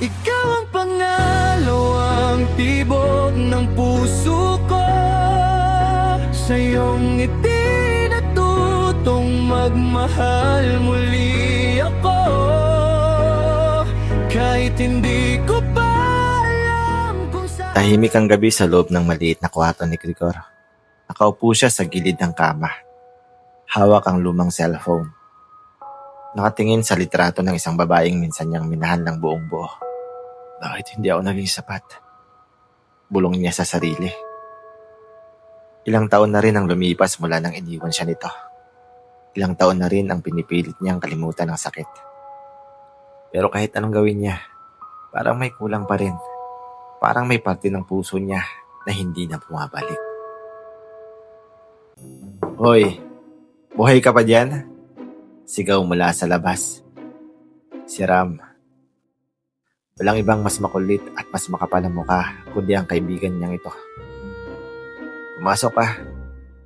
Ikaw ang pangalawang tibok ng puso ko. Sa iyong ngiti natutong magmahal muli ako. Kahit hindi ko pa alam kung saan. Tahimik ang gabi sa loob ng maliit na kwarto ni Grigor. Nakaupo siya sa gilid ng kama. Hawak ang lumang cellphone. Nakatingin sa litrato ng isang babaeng minsan niyang minahal ng buong buo. Bakit hindi ako naging sapat? Bulong niya sa sarili. Ilang taon na rin ang lumipas mula nang iniwan siya nito. Ilang taon na rin ang pinipilit niyang kalimutan ng sakit. Pero kahit anong gawin niya, parang may kulang pa rin. Parang may parte ng puso niya na hindi na bumabalik. Hoy, buhay ka pa dyan? Sigaw mula sa labas. Si Ram. Walang ibang mas makulit at mas makapal ang mukha kundi ang kaibigan niyang ito. Pumasok ka,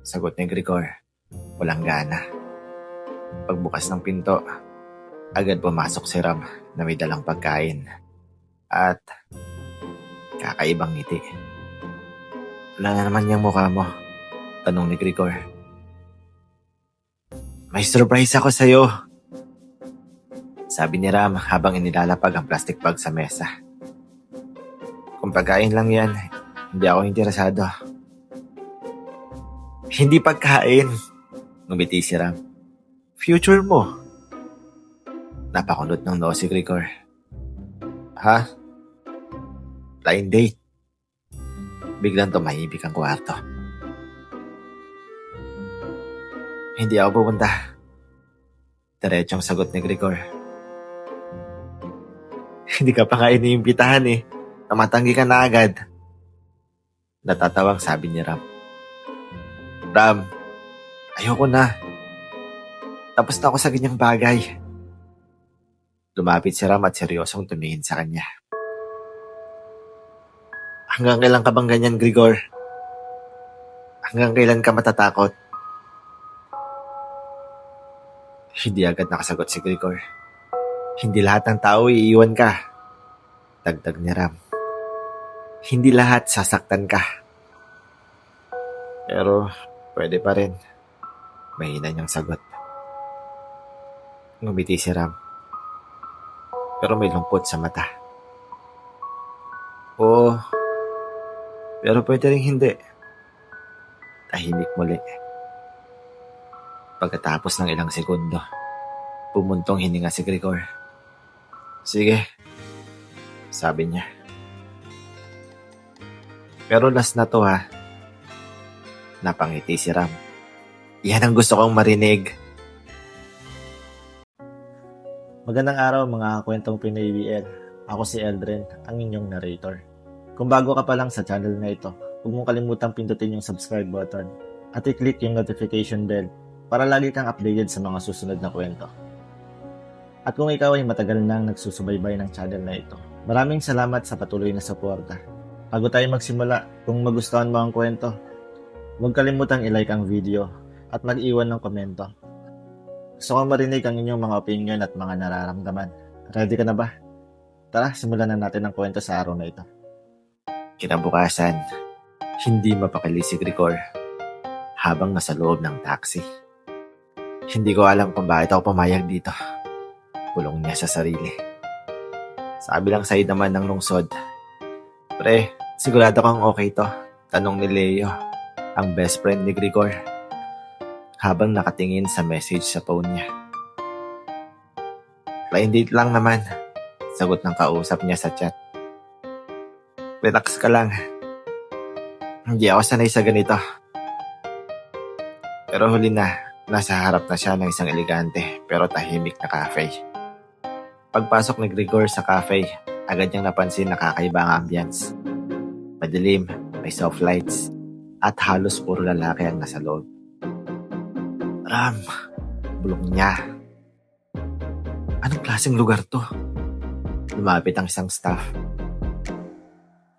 sagot ni Grigor. Walang gana. Pagbukas ng pinto, agad pumasok si Ram na may dalang pagkain. At kakaibang ngiti. Wala na naman niyang mukha mo, tanong ni Grigor. May surprise ako sa'yo, sabi ni Ram habang inilalapag ang plastic bag sa mesa. Kung pagkain lang yan, hindi ako interesado. Hindi pagkain, ngumiti si Ram. Future mo. Napakunot ng noo si Grigor. Ha? Blind date. Biglang tumahimik ang kwarto. Hindi ako pupunta. Diretsong sagot ni Grigor. Hindi ka pa nga iniimbitahan eh. Namatanggi ka na agad. Natatawang sabi ni Ram. Ram, ayoko na. Tapos na ako sa ganyang bagay. Lumapit si Ram at seryosong tumingin sa kanya. Hanggang kailan ka bang ganyan, Grigor? Hanggang kailan ka matatakot? Hindi agad nakasagot si Grigor. Hindi lahat ng tao iiwan ka. Dagdag ni Ram. Hindi lahat sasaktan ka. Pero pwede pa rin. Mahina niyang sagot. Ngumiti si Ram. Pero may lungkot sa mata. Oo. Pero pwede rin hindi. Tahimik muli. Pagkatapos ng ilang segundo, pumuntong hininga si Grigor. Sige, sabi niya. Pero last na to ha. Napangiti si Ram. Yan ang gusto kong marinig. Magandang araw mga kwentong Pinoy BL. Ako si Eldren, ang inyong narrator. Kung bago ka pa lang sa channel na ito, huwag mong kalimutang pindutin yung subscribe button at i-click yung notification bell para lagi kang updated sa mga susunod na kwento. At kung ikaw ay matagal nang nagsusubaybay ng channel na ito, maraming salamat sa patuloy na suporta. Bago tayo magsimula, kung magustuhan mo ang kwento, huwag kalimutang i-like ang video at mag-iwan ng komento. Gusto kong marinig ang inyong mga opinion at mga nararamdaman. Ready ka na ba? Tara, simulan na natin ang kwento sa araw na ito. Kinabukasan, hindi mapakali si Grigor habang nasa loob ng taxi. Hindi ko alam kung bakit ako pumayag dito. Bulong niya sa sarili. Sa kabilang side naman ng lungsod. Pre, sigurado kang okay to? Tanong ni Leo, ang best friend ni Grigor, habang nakatingin sa message sa phone niya. Blind date lang naman, sagot ng kausap niya sa chat. Relax ka lang. Hindi ako sanay sa ganito. Pero huli na. Nasa harap na siya ng isang elegante pero tahimik na cafe. Pagpasok ni Grigor sa cafe, agad niyang napansin na kakaiba ang ambience. Madilim, may soft lights, at halos puro lalaki ang nasa loob. Ram, bulong niya. Anong klaseng lugar to? Lumapit ang isang staff.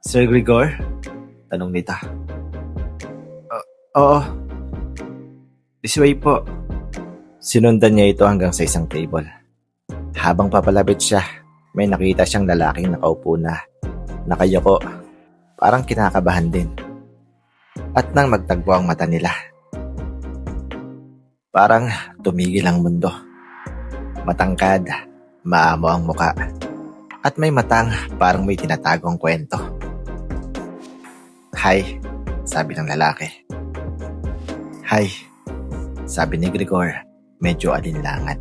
Sir Grigor? Tanong nito. Oo. This way po. Sinundan niya ito hanggang sa isang table. Habang papalapit siya, may nakita siyang lalaking nakaupo na nakayuko, parang kinakabahan din. At nang magtagpo ang mata nila, parang tumigil ang mundo. Matangkad, maamo ang muka, at may matang parang may tinatagong kwento. "Hi," sabi ng lalaki. "Hi," sabi ni Gregor, medyo alinlangan.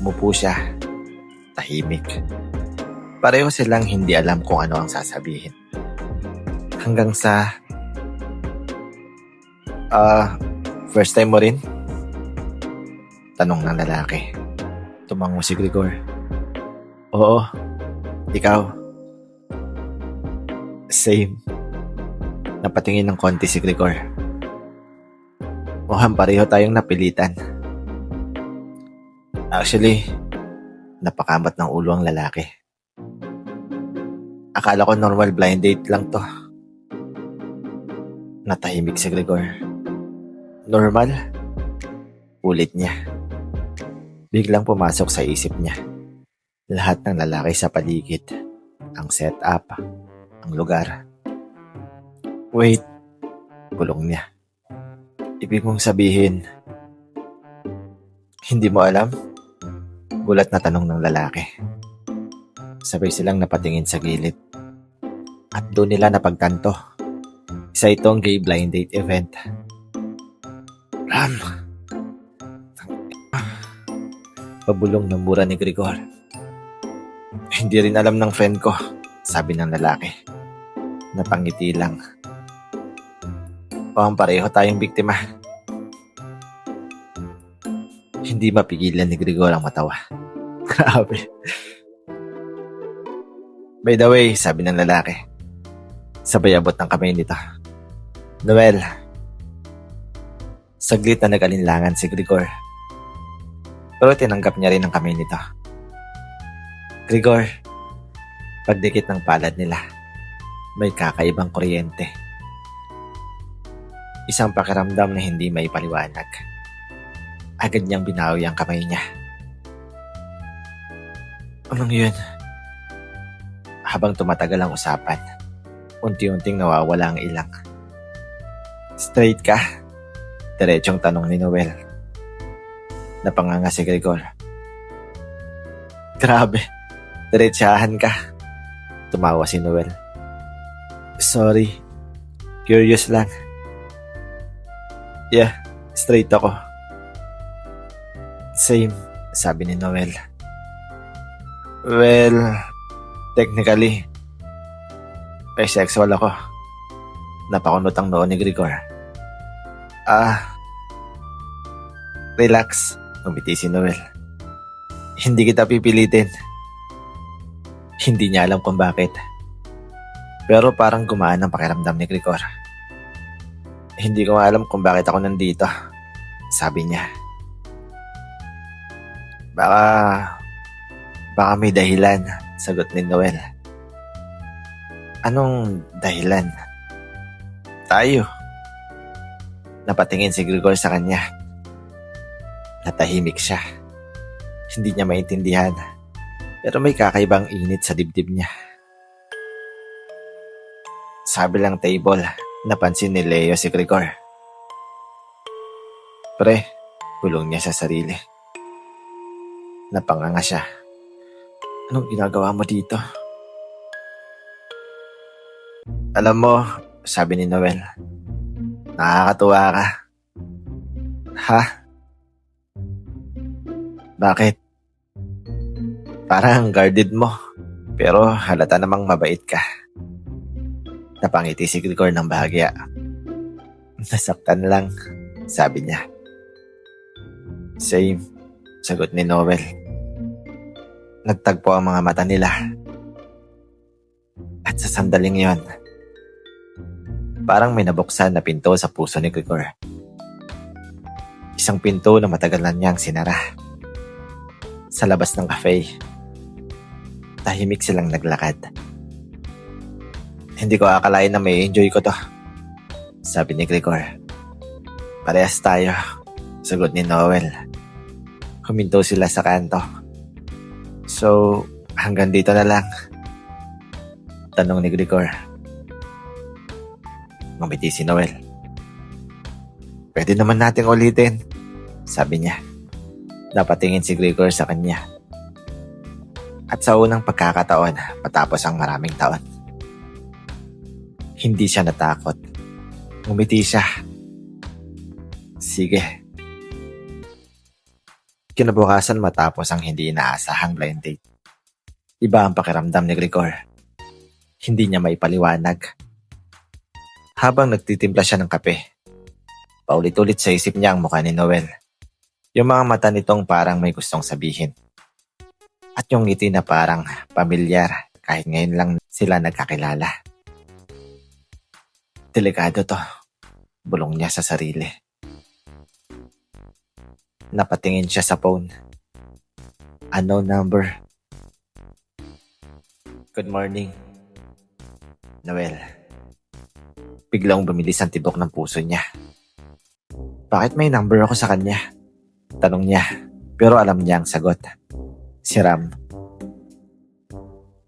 Umupo siya, tahimik. Pareho silang hindi alam kung ano ang sasabihin. Hanggang sa, first time mo rin?" Tanong ng lalaki. Tumango si Gregor. "Oo, ikaw?" "Same." Napatingin ng konti si Gregor. Mukhang pareho tayong napilitan. Actually, napakamot ng ulo ang lalaki. Akala ko normal blind date lang to. Natahimik si Gregor. Normal? Ulit niya. Biglang pumasok sa isip niya. Lahat ng lalaki sa paligid. Ang setup. Ang lugar. Wait. Bulong niya. Ibig mong sabihin, hindi mo alam? Gulat na tanong ng lalaki. Sabay silang napatingin sa gilid. At doon nila napagtanto. Isa itong gay blind date event. Ram! Pabulong ng mura ni Gregor. Hindi rin alam ng friend ko, sabi ng lalaki. Napangiti lang. Mukhang pareho tayong biktima. Hindi mapigilan ni Gregor ang matawa. Grabe. By the way, sabi ng lalaki, sabay abot ng kamay nito. Noel. Saglit na nag-alinlangan si Gregor. Pero tinanggap niya rin ang kamay nito. Gregor, pagdikit ng palad nila, may kakaibang kuryente. Isang pakiramdam na hindi may paliwanag. Agad niyang binawi ang kamay niya. Anong yun? Habang tumatagal ang usapan, unti-unting nawawala ang ilang. Straight ka? Diretsong tanong ni Noel. Napanganga si Gregor. Grabe, diretsahan ka. Tumawa si Noel. Sorry, curious lang. Yeah, straight ako. Same, sabi ni Noel. Well, technically, bisexual ako. Napakunot ang noo ni Gregor. Relax, umiti si Noel. Hindi kita pipilitin. Hindi niya alam kung bakit. Pero parang gumaan ang pakiramdam ni Gregor. Hindi ko alam kung bakit ako nandito, sabi niya. Baka may dahilan, sagot ni Noel. Anong dahilan? Tayo. Napatingin si Gregor sa kanya. Natahimik siya. Hindi niya maintindihan, pero may kakaibang init sa dibdib niya. Sa kabilang table, napansin ni Leo si Gregor. Pre, bulong niya sa sarili. Napanganga siya. Anong ginagawa mo dito? Alam mo, sabi ni Noel, nakakatuwa ka. Ha? Bakit? Parang guarded mo, pero halata namang mabait ka. Napangiti si Gregor ng bahagya. Nasaktan lang, sabi niya. Same, sagot ni Noel. Nagtagpo ang mga mata nila. At sa sandaling yon, parang may nabuksan na pinto sa puso ni Gregor. Isang pinto na matagal na niyang sinara. Sa labas ng cafe, tahimik silang naglakad. Hindi ko akalain na may enjoy ko to, sabi ni Gregor. Parehas tayo, sagot ni Noel. Huminto sila sa kanto. So, Hanggang dito na lang. Tanong ni Grigor. Ngumiti si Noel. Pwede naman nating ulitin, sabi niya. Napatingin si Grigor sa kanya. At sa unang pagkakataon, matapos ang maraming taon, hindi siya natakot. Ngumiti siya. Sige. Kinabukasan matapos ang hindi inaasahang blind date. Iba ang pakiramdam ni Grigor. Hindi niya maipaliwanag. Habang nagtitimpla siya ng kape, paulit-ulit sa isip niya ang mukha ni Noel. Yung mga mata nitong parang may gustong sabihin. At yung ngiti na parang pamilyar kahit ngayon lang sila nagkakilala. Delikado to. Bulong niya sa sarili. Napatingin siya sa phone. Unknown number. Good morning, Noel. Biglang bumilis ang tibok ng puso niya. Bakit may number ako sa kanya? Tanong niya, pero alam niya ang sagot. Si Ram.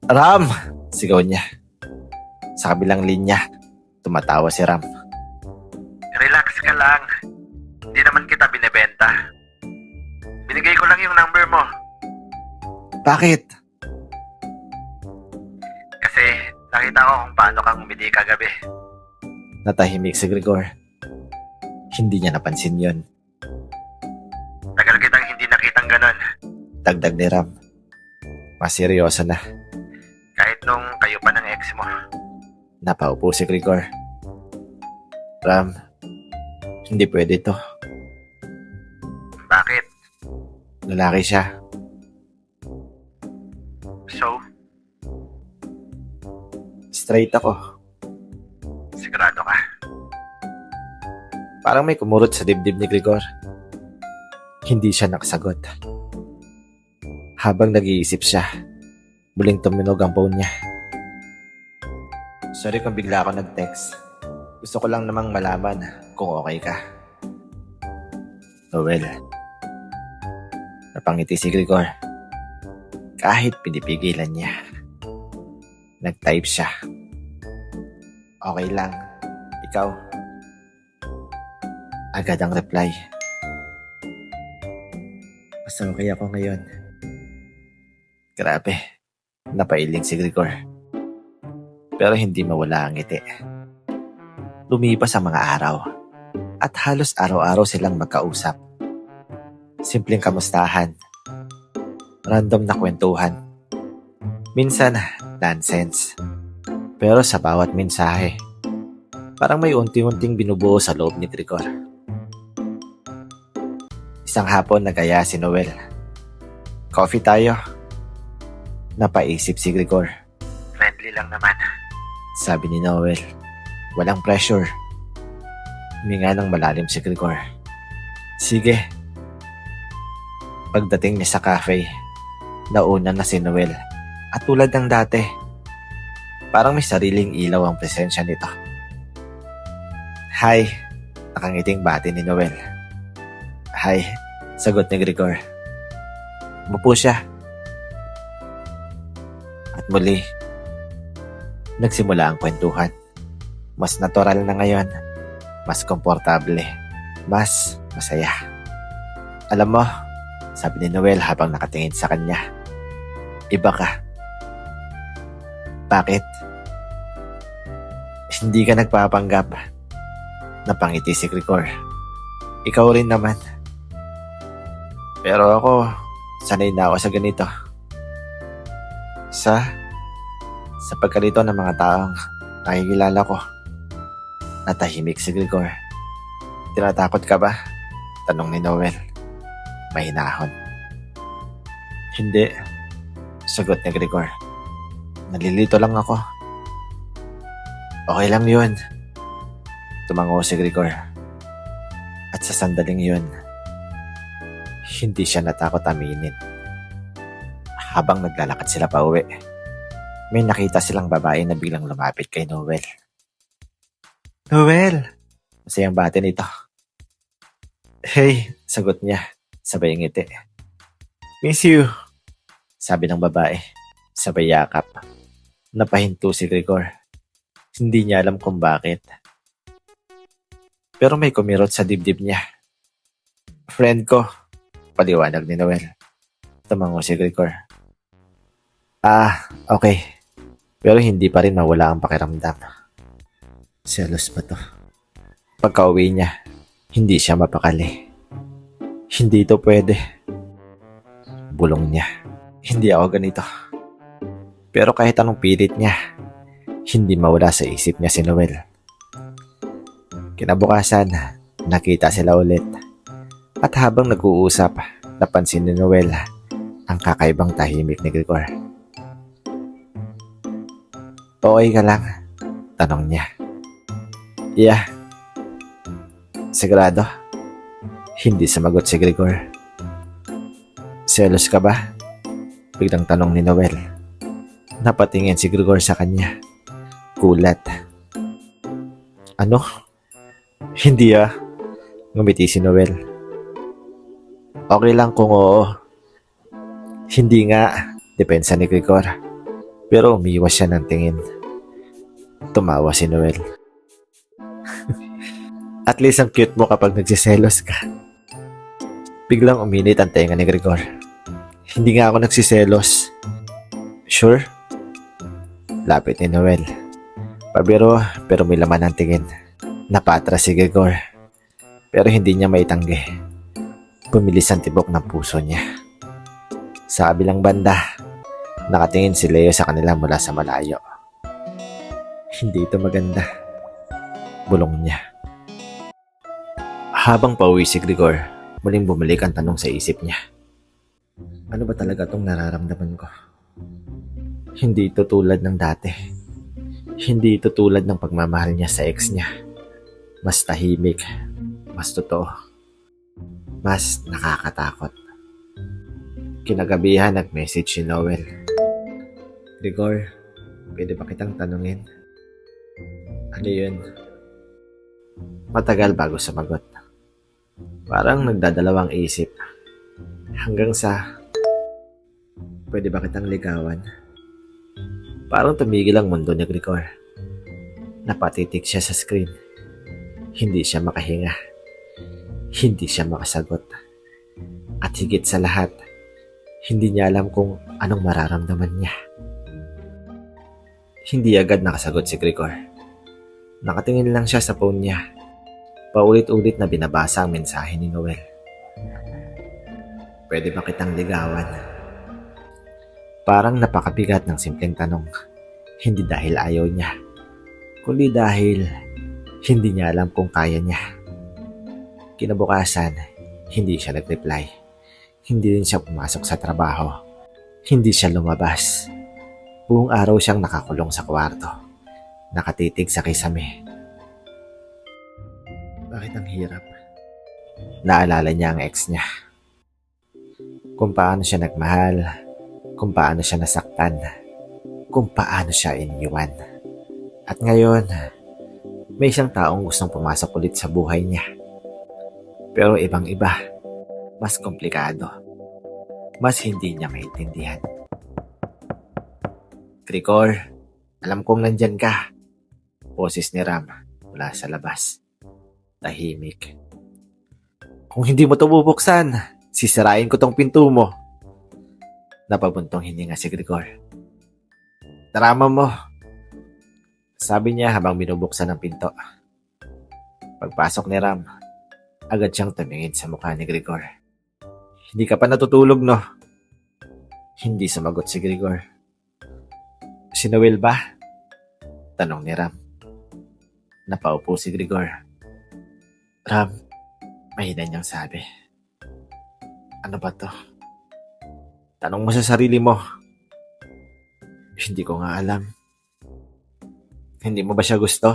Ram! Sigaw niya. Sa kabilang linya, tumatawa si Ram. Relax ka lang. Hindi naman kita binebenta. Binigay ko lang yung number mo. Bakit? Kasi nakita ko kung paano kang umiti kagabi. Natahimik si Grigor. Hindi niya napansin yon. Tagal kitang hindi nakitang ganon. Dagdag ni Ram. Mas seryoso na. Kahit nung kayo pa ng ex mo. Napaupo si Grigor. Ram, hindi pwede to. Bakit? Lalaki siya. So? Straight ako. Sigurado ka? Parang may kumurot sa dibdib ni Grigor. Hindi siya nakasagot. Habang nag-iisip siya, muling tumunog ang phone niya. Sorry kung bigla ako nag-text. Gusto ko lang namang malaman kung okay ka. Noel. Napangiti si Grigor. Kahit pinipigilan niya. Nag-type siya. Okay lang. Ikaw? Agad ang reply. Basta okay ako ngayon. Grabe. Napailing si Grigor. Pero hindi mawala ang ngiti. Lumipas ang mga araw. At halos araw-araw silang magkausap. Simpleng kamustahan. Random na kwentuhan. Minsan, nonsense. Pero sa bawat mensahe, parang may unti-unting binubuo sa loob ni Grigor. Isang hapon nagaya si Noel. Coffee tayo. Napaisip si Grigor. Friendly lang naman. Sabi ni Noel. Walang pressure. Huminga ng malalim si Grigor. Sige. Pagdating niya sa cafe, nauna na si Noel. At tulad ng dati, parang may sariling ilaw ang presensya nito. Hi, nakangiting bati ni Noel. Hi, sagot ni Grigor. Umupo siya. At muli, nagsimula ang kwentuhan. Mas natural na ngayon, mas komportable, mas masaya. Alam mo, sabi ni Noel habang nakatingin sa kanya, iba ka. Bakit? Hindi ka nagpapanggap. Napangiti si Grigor. Ikaw rin naman. Pero ako, sanay na ako sa ganito. Sa pagkalito ng mga taong nakikilala ko. Natahimik si Grigor. Tinatakot ka ba? Tanong ni Noel. Mahinahon. Hindi. Sagot ni Grigor. Nalilito lang ako. Okay lang yun. Tumango si Grigor. At sa sandaling yun, hindi siya natakot aminin. Habang naglalakad sila pa uwi, may nakita silang babae na biglang lumapit kay Noel. Noel! Masayang bati nito. Hey, sagot niya, sabay ngiti. Miss you, sabi ng babae. Sabay yakap. Napahinto si Gregor. Hindi niya alam kung bakit. Pero may kumirot sa dibdib niya. Friend ko, paliwanag ni Noel. Tumango si Gregor. Okay. Pero hindi pa rin mawala ang pakiramdam. Selos ba to? Pagka-uwi niya, hindi siya mapakali. Hindi ito pwede. Bulong niya. Hindi ako ganito. Pero kahit anong pilit niya, hindi mawala sa isip niya si Noel. Kinabukasan, nakita sila ulit. At habang nag-uusap, napansin ni Noel ang kakaibang tahimik ni Gregor. Okay ka lang? Tanong niya. Yeah. Sigurado? Hindi sumagot si Gregor. Selos ka ba? Biglang tanong ni Noel. Napatingin si Gregor sa kanya. Gulat. Ano? Hindi Ngumiti si Noel. Okay lang kung oo. Hindi nga, depensa ni Gregor. Pero umiwas siya ng tingin. Tumawa si Noel. At least ang cute mo kapag nagsiselos ka. Biglang uminit ang tenga ni Gregor. Hindi nga ako nagsiselos. Sure? Lapit ni Noel. Pabiro pero may laman ang tingin. Napatras si Gregor. Pero hindi niya maitanggi. Bumilis ang tibok ng puso niya. Sa kabilang banda, nakatingin si Leo sa kanila mula sa malayo. Hindi ito maganda. Bulong niya. Habang pauwi si Gregor, muling bumalik ang tanong sa isip niya. Ano ba talaga itong nararamdaman ko? Hindi ito tulad ng dati. Hindi ito tulad ng pagmamahal niya sa ex niya. Mas tahimik, mas totoo, mas nakakatakot. Kinagabihan nag-message si Noel. Gregor, pwede ba kitang tanungin? Ano yun? Matagal bago sumagot. Parang nagdadalawang isip. Hanggang sa, pwede ba kitang ligawan? Parang tumigil ang mundo ni Gregor. Napatitig siya sa screen. Hindi siya makahinga. Hindi siya makasagot. At higit sa lahat, hindi niya alam kung anong mararamdaman niya. Hindi agad nakasagot si Gregor. Nakatingin lang siya sa phone niya. Paulit-ulit na binabasa ang mensahe ni Noel. Pwede ba kitang ligawan? Parang napakabigat ng simpleng tanong. Hindi dahil ayaw niya, kundi dahil hindi niya alam kung kaya niya. Kinabukasan, hindi siya nag-reply. Hindi rin siya pumasok sa trabaho. Hindi siya lumabas. Buong araw siyang nakakulong sa kwarto. Nakatitig sa kisame. Bakit ang hirap? Naalala niya ang ex niya. Kung paano siya nagmahal, kung paano siya nasaktan, kung paano siya iniwan. At ngayon, may isang taong gustong pumasok ulit sa buhay niya. Pero ibang-iba, mas komplikado, mas hindi niya maintindihan. Gregor, alam kong nandyan ka. Boses ni Ram mula sa labas. Tahimik. Kung hindi mo ito bubuksan, sisirain ko tong pinto mo. Napabuntong hininga si Gregor. Drama mo. Sabi niya habang binubuksan ang pinto. Pagpasok ni Ram, agad siyang tumingin sa mukha ni Gregor. Hindi ka pa natutulog, no? Hindi sumagot si Gregor. Si Noel ba? Tanong ni Ram. Napaupo si Gregor. Ram, mahina niyang sabi. Ano ba to? Tanong mo sa sarili mo. Hindi ko nga alam. Hindi mo ba siya gusto?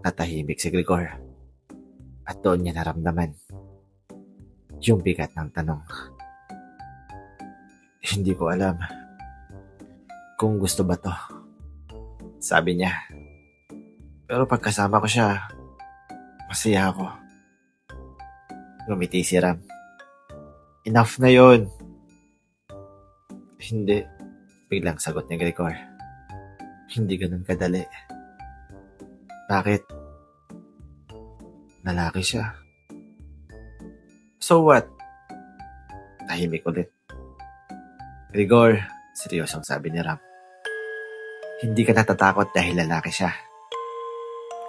Natahimik si Gregor. At doon niya naramdaman yung bigat ng tanong. Hindi ko alam kung gusto ba to. Sabi niya. Pero pagkasama ko siya, masaya ako. Ngumiti si Ram. Enough na yon. Hindi. Biglang sagot ni Gregor. Hindi ganun kadali. Bakit? Lalaki siya. So what? Tahimik ulit. Gregor, seryosong sabi ni Ram. Hindi ka natatakot dahil lalaki siya.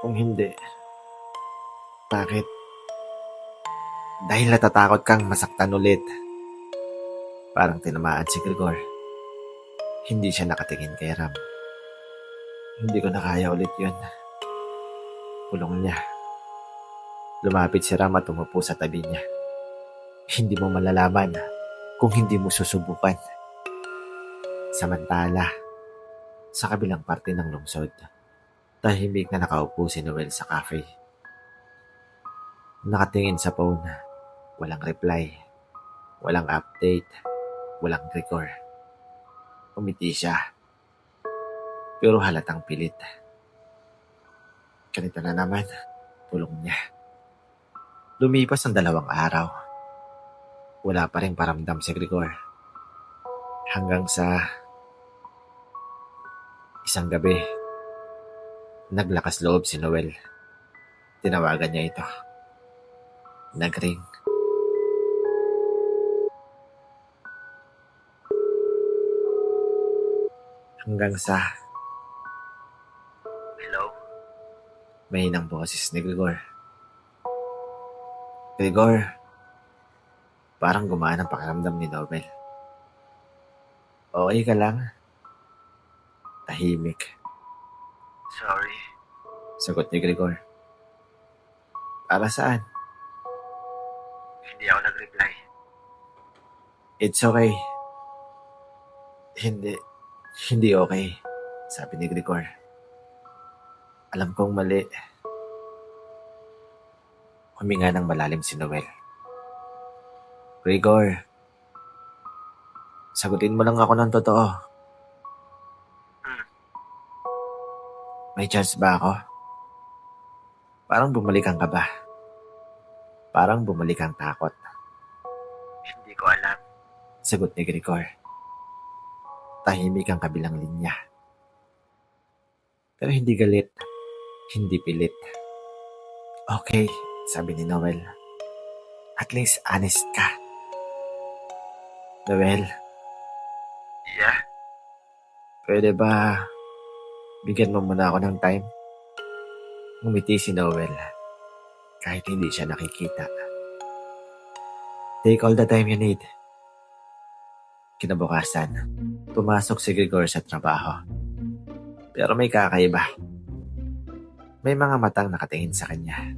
Kung hindi, bakit? Dahil natatakot kang masaktan ulit. Parang tinamaan si Gregor. Hindi siya nakatingin kay Ram. Hindi ko na kaya ulit yun. Pulong niya. Lumapit si Ram at umupo sa tabi niya. Hindi mo malalaman kung hindi mo susubukan. Samantala, sa kabilang parte ng lungsod, tahimik na nakaupo si Noel sa cafe. Nakatingin sa phone. Walang reply. Walang update. Walang Gregor. Umiti siya. Pero halatang pilit. Ganito na naman, pulong niya. Lumipas ang 2 araw. Wala pa rin paramdam si Gregor. Hanggang sa isang gabi, naglakas loob si Noel. Tinawagan niya ito. Nagring. Hanggang sa hello? Mahinang boses ni Gregor. Gregor, parang gumaan ang pakiramdam ni Noel. Okay ka lang? Tahimik. Sorry. Sagot ni Gregor. Para saan? Hindi ako nag-reply. It's okay. Hindi okay, sabi ni Gregor. Alam kong mali. Huminga ng malalim si Noel. Gregor, sagutin mo lang ako ng totoo. May chance ba ako? Parang bumalikan ka ba? Parang bumalikan takot. Hindi ko alam. Sagot ni Gregor. Tahimik ang kabilang linya. Pero hindi galit. Hindi pilit. Okay, sabi ni Noel. At least honest ka. Noel? Yeah? Pwede ba bigyan mo muna ako ng time? Ngumiti si Noel kahit hindi siya nakikita. Take all the time you need. Kinabukasan, pumasok si Gregor sa trabaho. Pero may kakaiba. May mga matang nakatingin sa kanya.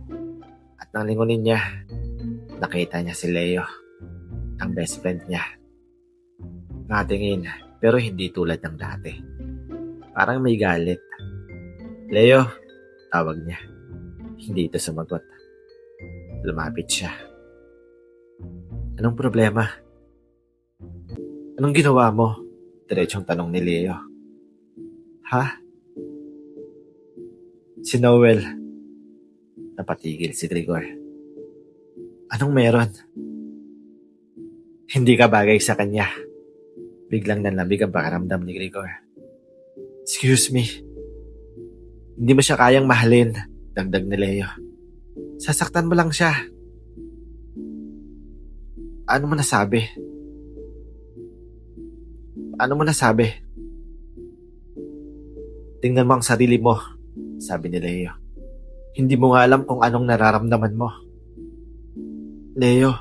At nang lingunin niya, nakita niya si Leo, ang best friend niya. Nakatingin, pero hindi tulad ng dati. Parang may galit. Leo, tawag niya. Hindi ito sumagot. Lumapit siya. Anong problema? Anong ginawa mo? Diretsong tanong ni Leo. Ha? Si Noel. Napatigil si Gregor. Anong meron? Hindi ka bagay sa kanya. Biglang nanlamig ang pakiramdam ni Gregor. Excuse me. Hindi mo siya kayang mahalin, dagdag ni Leo. Sasaktan mo lang siya. Ano mo nasabi? Ano mo nasabi? Tingnan mo ang sarili mo, sabi ni Leo. Hindi mo nga alam kung anong nararamdaman mo. Leo,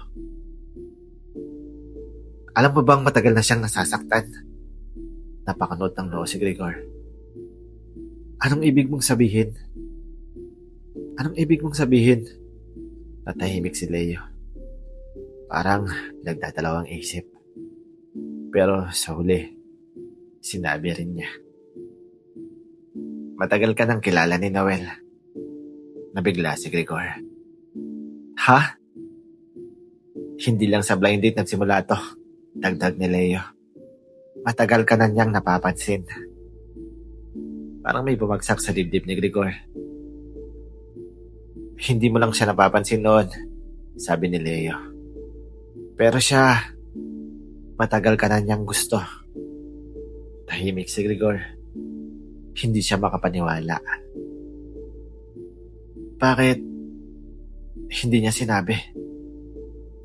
alam mo bang matagal na siyang nasasaktan? Napakanood ng noo si Gregor. Anong ibig mong sabihin? Anong ibig mong sabihin? Natahimik si Leo. Parang nagdadalawang isip. Pero sa huli, sinabi rin niya. Matagal ka nang kilala ni Noel. Nabigla si Gregor. Ha? Hindi lang sa blind date nagsimula to, dagdag ni Leo. Matagal ka na niyang napapansin. Parang may bumagsak sa dibdib ni Gregor. Hindi mo lang siya napapansin noon, sabi ni Leo. Pero siya, matagal ka na niyang gusto. Tahimik si Grigor. Hindi siya makapaniwala. Bakit? Hindi niya sinabi.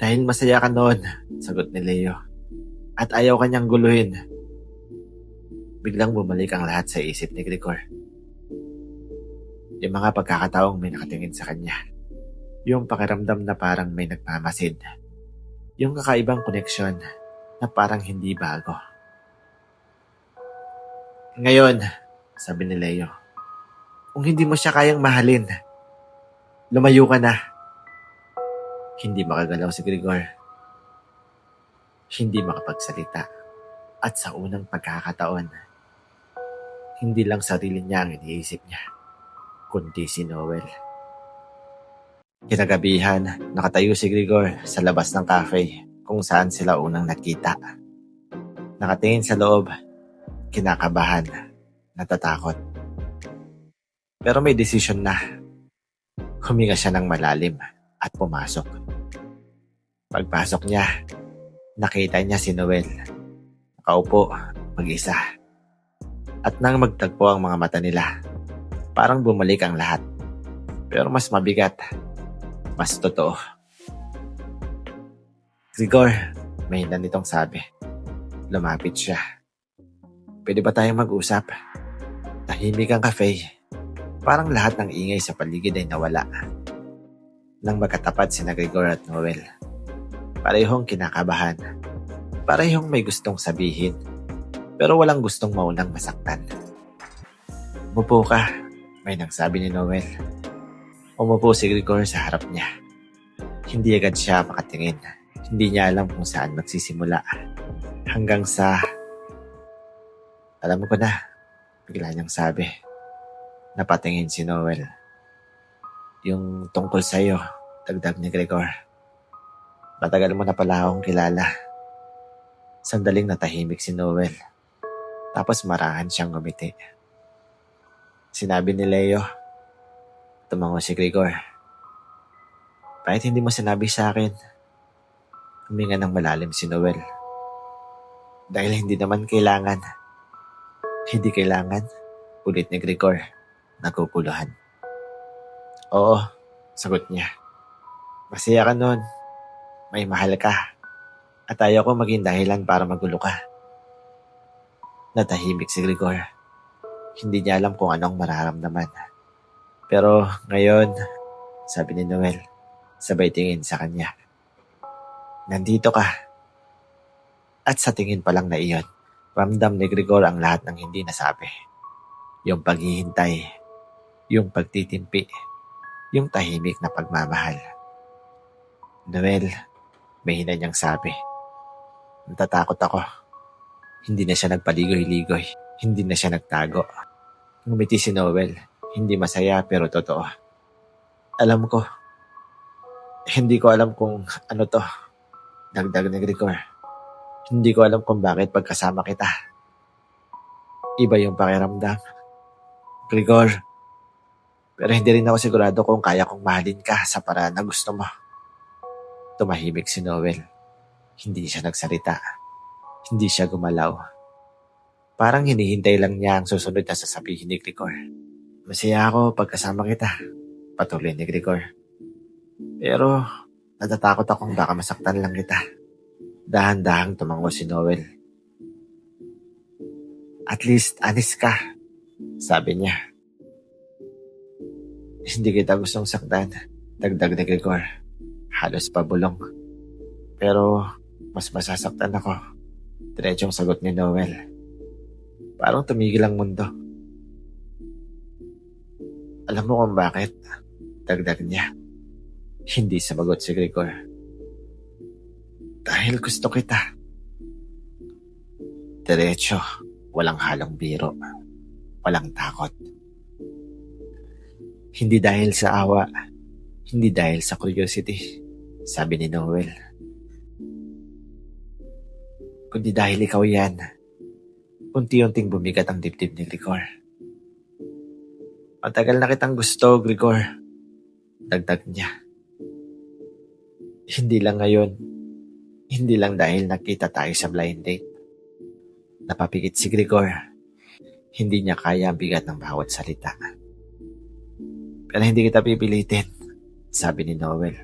Dahil masaya ka noon, sagot ni Leo. At ayaw kanyang guluhin. Biglang bumalik ang lahat sa isip ni Grigor. Yung mga pagkakataong may nakatingin sa kanya. Yung pakiramdam na parang may nagmamasid. Yung kakaibang koneksyon na parang hindi bago. Ngayon, sabi ni Leo, kung hindi mo siya kayang mahalin, lumayo ka na. Hindi makagalaw si Grigor. Hindi makapagsalita. At sa unang pagkakataon, hindi lang sarili niya ang iniisip niya, kundi si Noel. Kinagabihan, nakatayo si Grigor sa labas ng cafe kung saan sila unang nakita. Nakatingin sa loob, kinakabahan, natatakot. Pero may desisyon na. Huminga siya ng malalim at pumasok. Pagpasok niya, nakita niya si Noel. Nakaupo, mag-isa. At nang magtagpo ang mga mata nila, parang bumalik ang lahat. Pero mas mabigat, mas totoo. Grigor, may hindan nitong sabi. Lumapit siya. Pwede ba tayong mag-usap? Tahimik ang cafe. Parang lahat ng ingay sa paligid ay nawala. Nang magkatapat sina Grigor at Noel, parehong kinakabahan. Parehong may gustong sabihin, pero walang gustong maunang masaktan. Umupo ka, may nagsabi ni Noel. Umupo si Grigor sa harap niya. Hindi agad siya makatingin. Hindi niya alam kung saan magsisimula. Hanggang sa... Alam ko na, bigla niyang sabi. Napatingin si Noel. Yung tungkol sa'yo, dagdag ni Grigor. Matagal mo na pala akong kilala. Sandaling natahimik si Noel. Tapos marahan siyang ngumiti. Sinabi ni Leo. Tumango si Grigor. Bakit hindi mo sinabi sa akin? Huminga ng malalim si Noel. Dahil hindi naman kailangan. Hindi kailangan, ulit ni Grigor. Nagkukuluhan. Oo, sagot niya. Masaya ka nun. May mahal ka. At ayaw ko maging dahilan para magulo ka. Natahimik si Grigor. Hindi niya alam kung anong mararamdaman. Pero ngayon, sabi ni Noel, sabay tingin sa kanya. Nandito ka. At sa tingin pa lang na iyon, ramdam ni Grigor ang lahat ng hindi nasabi. Yung paghihintay, yung pagtitimpi, yung tahimik na pagmamahal. Noel, may hina niyang sabi. Natatakot ako. Hindi na siya nagpaligoy-ligoy. Hindi na siya nagtago. Ngumiti si Noel. Hindi masaya pero totoo. Alam ko. Hindi ko alam kung ano to. Dagdag ni Grigor. Hindi ko alam kung bakit pagkasama kita. Iba yung pakiramdam. Grigor. Pero hindi rin ako sigurado kung kaya kong mahalin ka sa paraan na gusto mo. Tumahimik si Noel. Hindi siya nagsalita. Hindi siya gumalaw. Parang hinihintay lang niya ang susunod na sasabihin ni Grigor. Masaya ako pagkasama kita, patuloy ni Grigor. Pero natatakot akong baka masaktan lang kita. Dahan-dahang tumango si Noel. At least honest ka, sabi niya. Hindi kita gustong saktan, dagdag ni Grigor. Halos pabulong. Pero mas masasaktan ako. Diretsong sagot ni Noel. Parang tumigil ang mundo. Alam mo kung bakit? Dagdag niya. Hindi sumagot si Grigor. Dahil gusto kita. Diretso, walang halong biro. Walang takot. Hindi dahil sa awa. Hindi dahil sa curiosity, sabi ni Noel. Kundi dahil ikaw yan. Unti-unting bumigat ang dibdib ni Grigor. Matagal na kitang gusto, Grigor. Dagdag niya. Hindi lang ngayon. Hindi lang dahil nakita tayo sa blind date. Napapikit si Grigor. Hindi niya kaya ang bigat ng bawat salita. Pero hindi kita pipilitin, sabi ni Noel.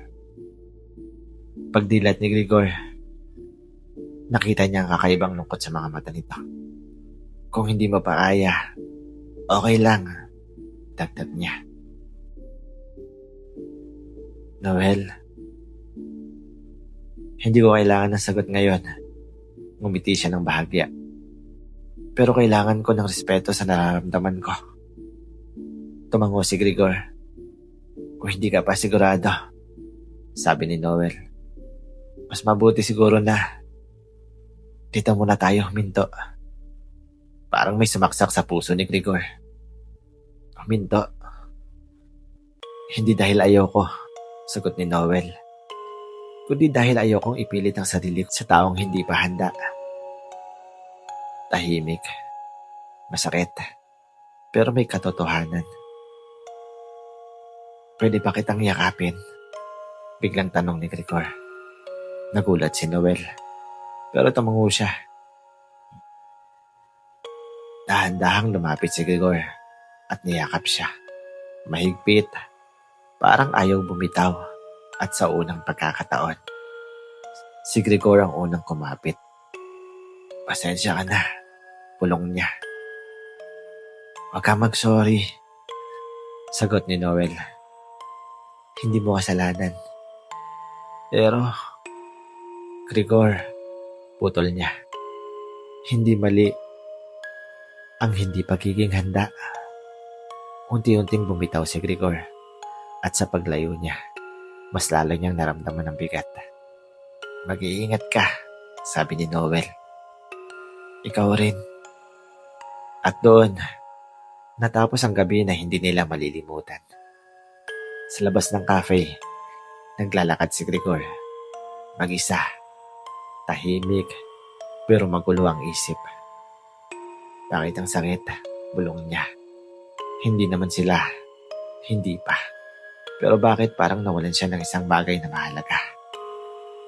Pagdilat ni Grigor, nakita niya ang kakaibang lungkot sa mga mata nito. Kung hindi mo pa kaya, okay lang, dagdag niya. Noel, hindi ko kailangan ng sagot ngayon. Ngumiti siya ng bahagya. Pero kailangan ko ng respeto sa nararamdaman ko. Tumango si Grigor. Kung hindi ka pa sigurado, sabi ni Noel, mas mabuti siguro na dito muna tayo huminto. Parang may sumaksak sa puso ni Grigor. Huminto? Hindi dahil ayoko, sagot ni Noel, kundi dahil ayokong ipilit ang sarili ko sa taong hindi pa handa. Tahimik. Masakit. Pero may katotohanan. Pwede ba kitang yakapin? Biglang tanong ni Grigor. Nagulat si Noel. Pero tumango siya. Dahan-dahang lumapit si Grigor at niyakap siya. Mahigpit. Parang ayaw bumitaw. At sa unang pagkakataon, si Grigor ang unang kumapit. Pasensya ka na, pulong niya. Huwag ka mag-sorry, sagot ni Noel. Hindi mo kasalanan. Pero, Grigor, putol niya. Hindi mali ang hindi pagiging handa. Unti-unting bumitaw si Grigor at sa paglayo niya, mas lalo niyang naramdaman ang bigat. Mag-iingat ka, sabi ni Noel. Ikaw rin. At doon, natapos ang gabi na hindi nila malilimutan. Sa labas ng cafe, naglalakad si Grigor. Mag-isa, tahimik, pero magulo ang isip. Bakit ang sakit? Bulong niya. Hindi naman sila. Hindi pa. Pero bakit parang nawalan siya ng isang bagay na mahalaga?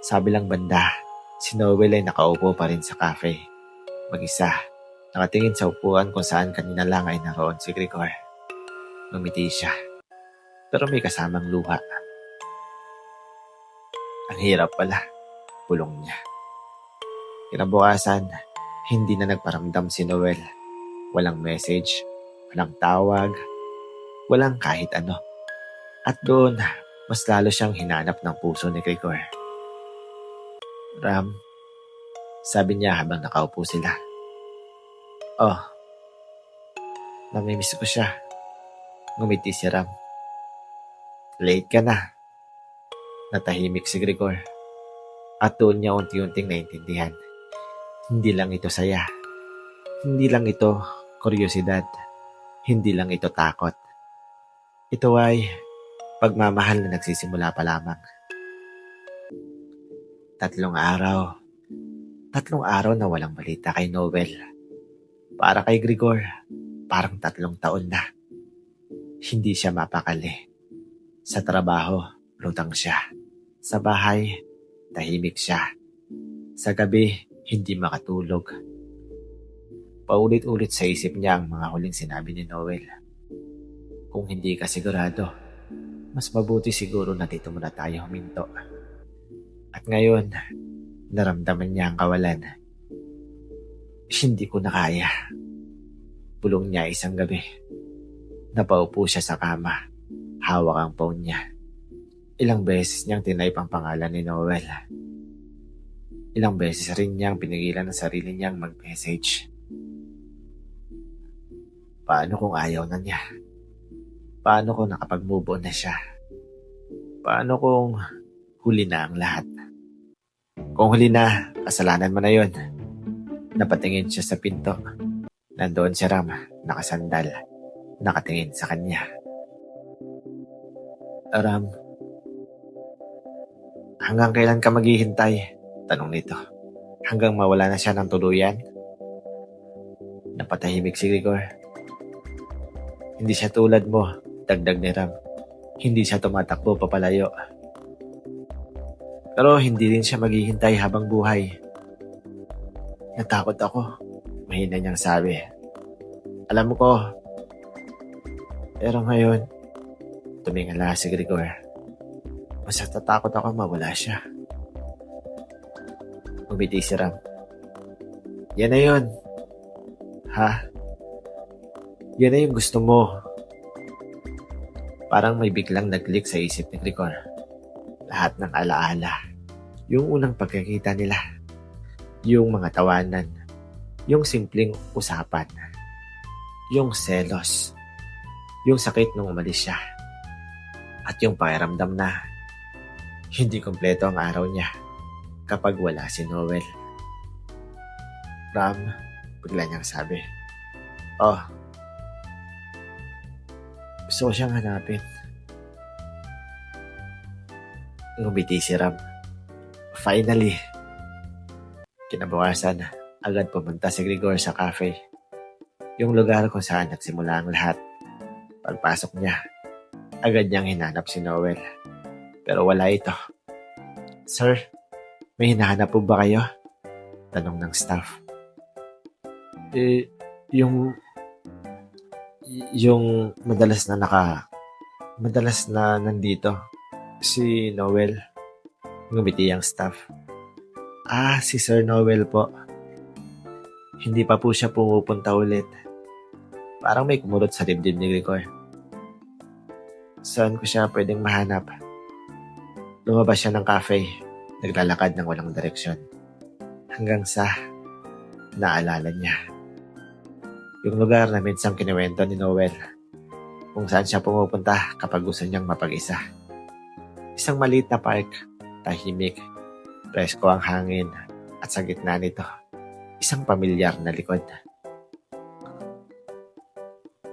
Sabi lang banda, si Noel ay nakaupo pa rin sa cafe. Mag-isa, nakatingin sa upuan kung saan kanina lang ay naroon si Grigor. Ngumiti siya, pero may kasamang luha. Ang hirap pala, bulong niya. Kinabukasan, hindi na nagparamdam si Noel. Walang message, walang tawag, walang kahit ano. At doon, mas lalo siyang hinanap ng puso ni Grigor. Ram, sabi niya habang nakaupo sila. Oh, namimiss ko siya. Ngumiti si Ram. Late ka na. Natahimik si Grigor. At doon niya unti-unting naintindihan. Hindi lang ito saya. Hindi lang ito kuryosidad. Hindi lang ito takot. Ito ay pagmamahal na nagsisimula pa lamang. 3 araw. 3 araw na walang balita kay Noel. Para kay Grigor, parang 3 taon na. Hindi siya mapakali. Sa trabaho, lutang siya. Sa bahay, tahimik siya. Sa gabi, hindi makatulog. Paulit-ulit sa isip niya ang mga huling sinabi ni Noel. Kung hindi ka sigurado, mas mabuti siguro na dito muna tayo huminto. At ngayon, naramdaman niya ang kawalan. Hindi ko na kaya. Bulong niya isang gabi. Napaupo siya sa kama. Hawak ang phone niya. Ilang beses niyang tinype ang pangalan ni Noel. Ilang beses rin niyang pinigilan ang sarili niyang mag-message. Paano kung ayaw na niya? Paano kung nakapag-move on na siya? Paano kung huli na ang lahat? Kung huli na, kasalanan mo na yon. Napatingin siya sa pinto. Nandoon si Ram, nakasandal, nakatingin sa kanya. Ram, hanggang kailan ka maghihintay? Tanong nito. Hanggang mawala na siya ng tuluyan? Napatahimik si Grigor. Hindi siya tulad mo, dagdag ni Ram. Hindi siya tumatakbo papalayo. Pero hindi rin siya maghihintay habang buhay. Natakot ako. Mahina niyang sabi. Alam ko. Pero ngayon, tumingala si Grigor. Mas natatakot ako mawala siya. Umiti si Ram. Yan na yun. Ha? Yan na yung gusto mo. Parang may biglang nag-click sa isip ni Grigor. Lahat ng alaala. Yung unang pagkakita nila. Yung mga tawanan. Yung simpleng usapan. Yung selos. Yung sakit nung umalis siya. At yung pakiramdam na hindi kompleto ang araw niya kapag wala si Noel. Ram, bigla niyang sabi. Oh, gusto ko siyang hanapin. Ngumiti si Ram. Finally. Kinabukasan, agad pumunta si Grigor sa cafe. Yung lugar kung saan nagsimula ang lahat. Pagpasok niya, agad niyang hinanap si Noel. Pero wala ito. Sir, may hinahanap po ba kayo? Tanong ng staff. Yung madalas na nandito, si Noel. Ngumiti ang staff. Si Sir Noel po. Hindi pa po siya pumupunta ulit. Parang may kumurot sa dibdib ni Grigor. Saan ko siya pwedeng mahanap? Lumabas siya ng cafe, naglalakad ng walang direksyon. Hanggang sa naalala niya. Yung lugar na minsang kinuwento ni Noel, kung saan siya pumupunta kapag gusto niyang mapag-isa. Isang maliit na park, tahimik, presko ang hangin, at sa gitna nito, isang pamilyar na likod.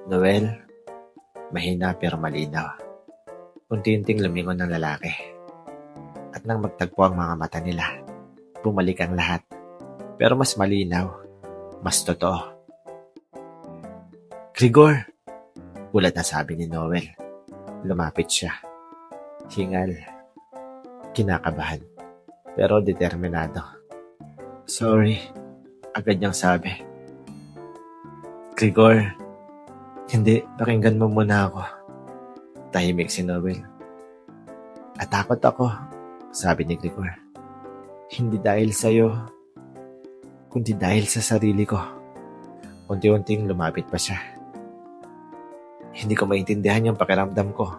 Noel, mahina pero malinaw. Unti-unting lumingon ng lalaki. At nang magtagpo ang mga mata nila, bumalik ang lahat. Pero mas malinaw, mas totoo. Grigor! Ulat na sabi ni Noel. Lumapit siya. Hingal. Kinakabahan. Pero determinado. Sorry. Agad niyang sabi. Grigor, hindi, pakinggan mo muna ako. Tahimik si Noel. Natakot ako, sabi ni Grigor. Hindi dahil sa'yo, kundi dahil sa sarili ko. Unti-unting lumapit pa siya. Hindi ko maintindihan yung pakiramdam ko.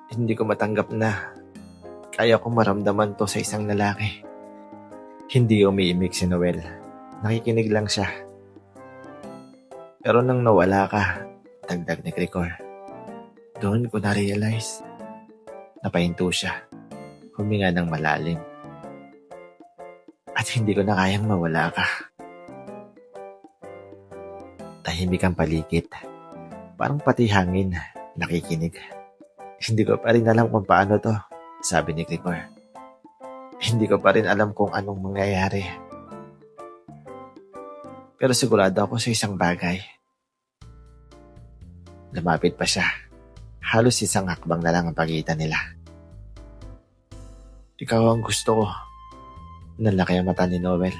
Hindi ko matanggap na kaya kong maramdaman to sa isang lalaki. Hindi umiimik si Noel. Nakikinig lang siya. Pero nang nawala ka, dagdag ni Grigor, doon ko na-realize. Napahinto siya. Huminga ng malalim. At hindi ko na kayang mawala ka. Tahimik ang paligid. Parang pati hangin, nakikinig. Hindi ko pa rin alam kung paano to, sabi ni Grigor. Hindi ko pa rin alam kung anong mangyayari. Pero sigurado ako sa isang bagay. Lumapit pa siya. Halos isang hakbang na lang ang pagitan nila. Ikaw ang gusto ko. Nalaki ang mata ni Noel.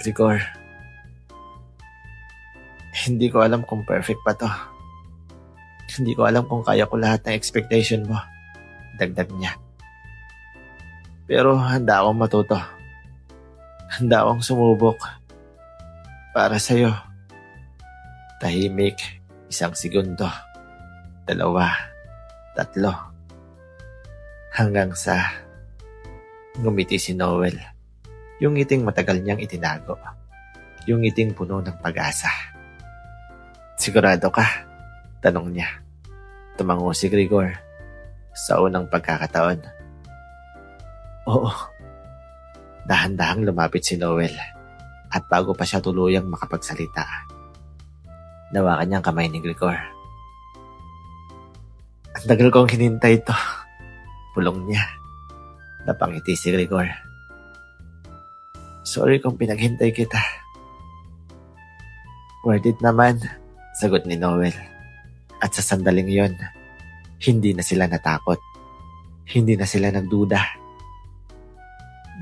Grigor, hindi ko alam kung perfect pa to. Hindi ko alam kung kaya ko lahat ng expectation mo. Dagdag niya. Pero handa akong matuto. Handa akong sumubok. Para sa'yo. Tahimik. Isang segundo. 2. 3. Hanggang sa ngumiti si Noel. Yung ngiting matagal niyang itinago. Yung ngiting puno ng pag-asa. Sigurado ka? Tanong niya. Tumango si Grigor sa unang pagkakataon. Oo. Dahan-dahang lumapit si Noel at bago pa siya tuluyang makapagsalita, nawakan niya ang kamay ni Grigor. Ang tagal kong hinintay ito. Pulong niya. Napangiti si Grigor. Sorry kung pinaghintay kita. Worth it naman, sagot ni Noel. At sa sandaling yon, hindi na sila natakot. Hindi na sila nagduda.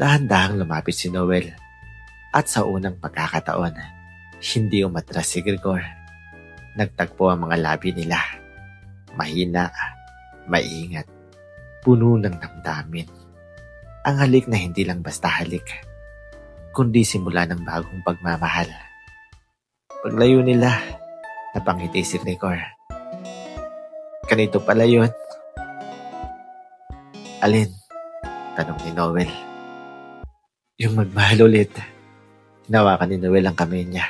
Dahan-dahang lumapit si Noel. At sa unang pagkakataon, hindi umatras si Grigor. Nagtagpo ang mga labi nila. Mahina, maingat, puno ng damdamin. Ang halik na hindi lang basta halik, kundi simula ng bagong pagmamahal. Paglayo nila, napangiti si Grigor. Ganito pala yun. Alin? Tanong ni Noel. Yung magmahal ulit. Hinawakan ni Noel ang kamay niya.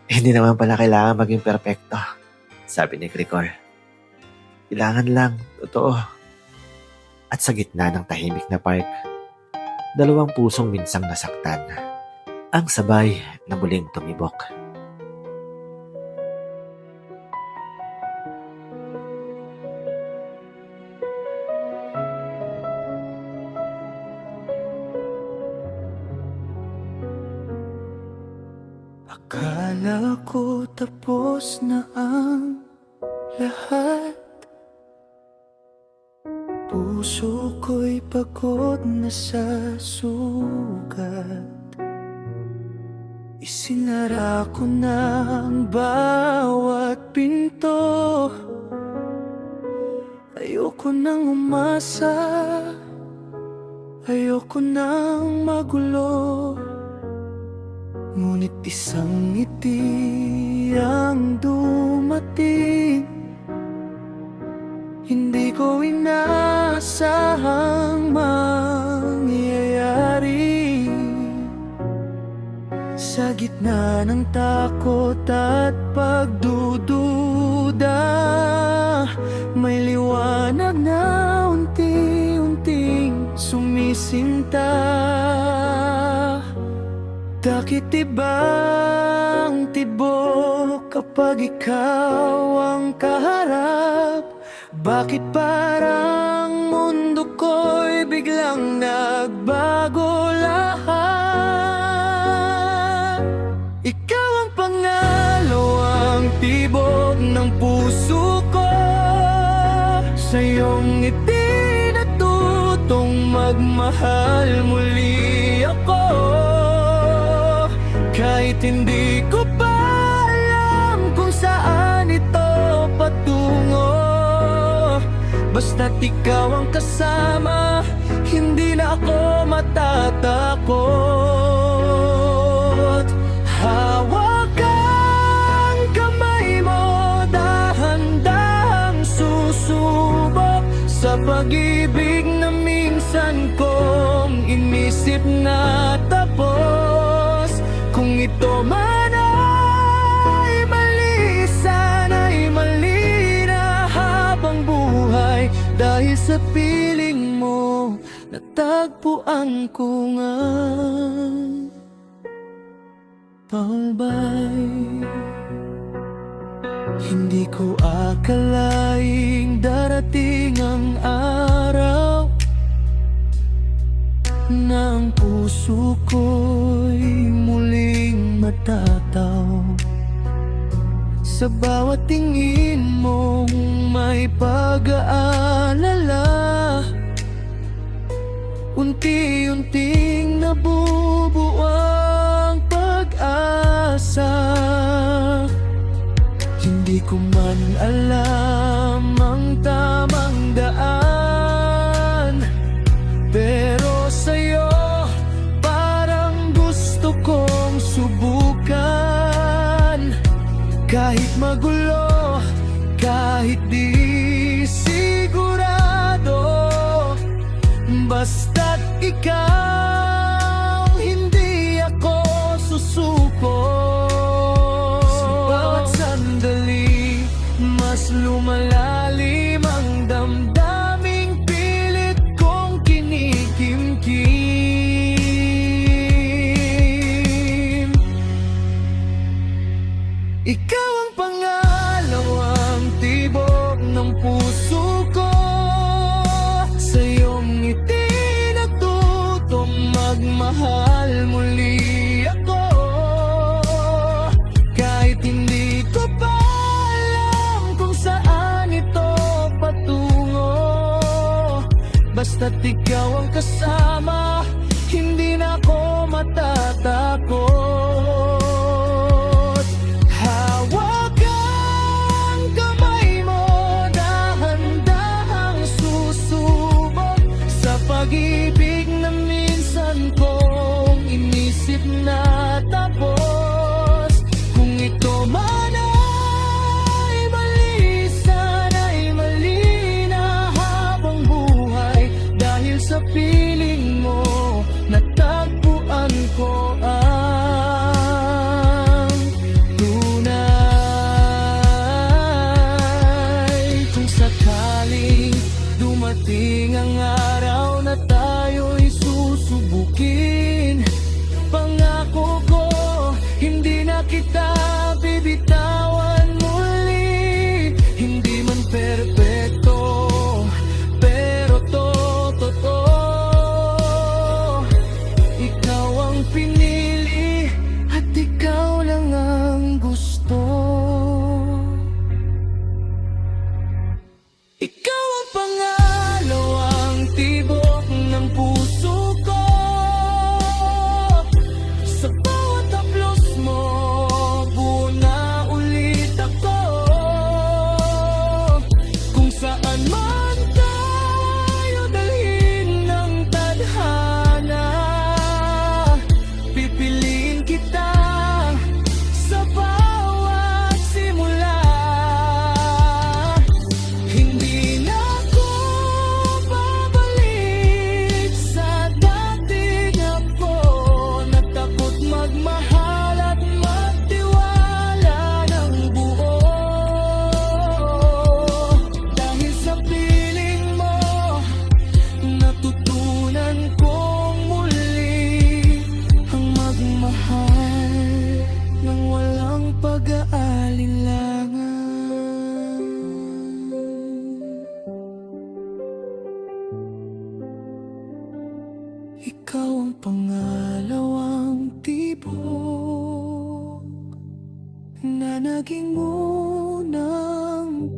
Hindi naman pala kailangan maging perpekto, sabi ni Grigor. Kailangan lang, totoo. At sa gitna ng tahimik na park, dalawang pusong minsang nasaktan, ang sabay na muling tumibok. Akala ko tapos na ang lahat. Puso ko'y pagod na sa sugat. Isinara ko na ang bawat pinto. Ayoko nang umasa, ayoko nang magulo. Ngunit isang ngiti ang dumating. Hindi ko inaasahang mangyayari. Sa gitna ng takot at pagdududa, may liwanag na unti-unting sumisinta. Dakit-ibang tibok kapag ikaw ang kaharap. Bakit parang mundo ko'y biglang nagbago lahat? Ikaw ang pangalawang tibok ng puso ko. Sa iyong ngiti natutong magmahal muli ako. Kahit hindi ko pa alam kung saan ito patungo, basta't ikaw ang kasama, hindi na ako matatakot. Hawak ang kamay mo, dahan-dahang susubok sa pag-ibig na minsan kong inisip na tapos. Kung ito man ay mali, sana'y mali na habang buhay. Dahil sa piling mo, natagpuan ko nga paubay. Hindi ko akalaing darating ang araw na ang puso ko'y muling matataw. Sa bawat tingin mong may pag-aalala, unti-unting nabubuo ang pag-asa. Hindi ko man alam ang tamang daan, pero sa'yo parang gusto kong subukan. Kahit magulo, kahit di sigurado, basta't ikaw, hindi ako susuko. Sa bawat sandali, mas lumalalim ang damdaming pilit kong kinikimkim. Ikaw ang pangalawang tibok ng puso ko. Sa iyong ngiti natutong magmahal muli ako. Kahit hindi ko pa alam kung saan ito patungo, basta't ikaw ang kasama, hindi na ako matatakot. natapos. Kung ito man ay mali, sana'y mali na habang buhay. Dahil sa piling mo, natagpuan ko ang tunay. Kung sakaling dumating ang araw na tayo'y susubukin, pangako ko, hindi na kita bibitawan muli. Hindi man perpekto, pero totoo. Ikaw ang pinili at ikaw lang ang gusto. Ikaw ang pangalawang tibok ng puso ko. Sa bawat haplos mo, buo na ulit ako. Kung saan man tayo dalhin ng tadhana, pipiliin kita sa bawat simula. Hindi na ako babalik sa dating ako, na takot magmahal at magtiwala ng buo. Dahil sa piling mo, natutunan kong muli ang magmahal ng walang pag-aalinlangan. Ikaw ang pangalawang tibok na naging unang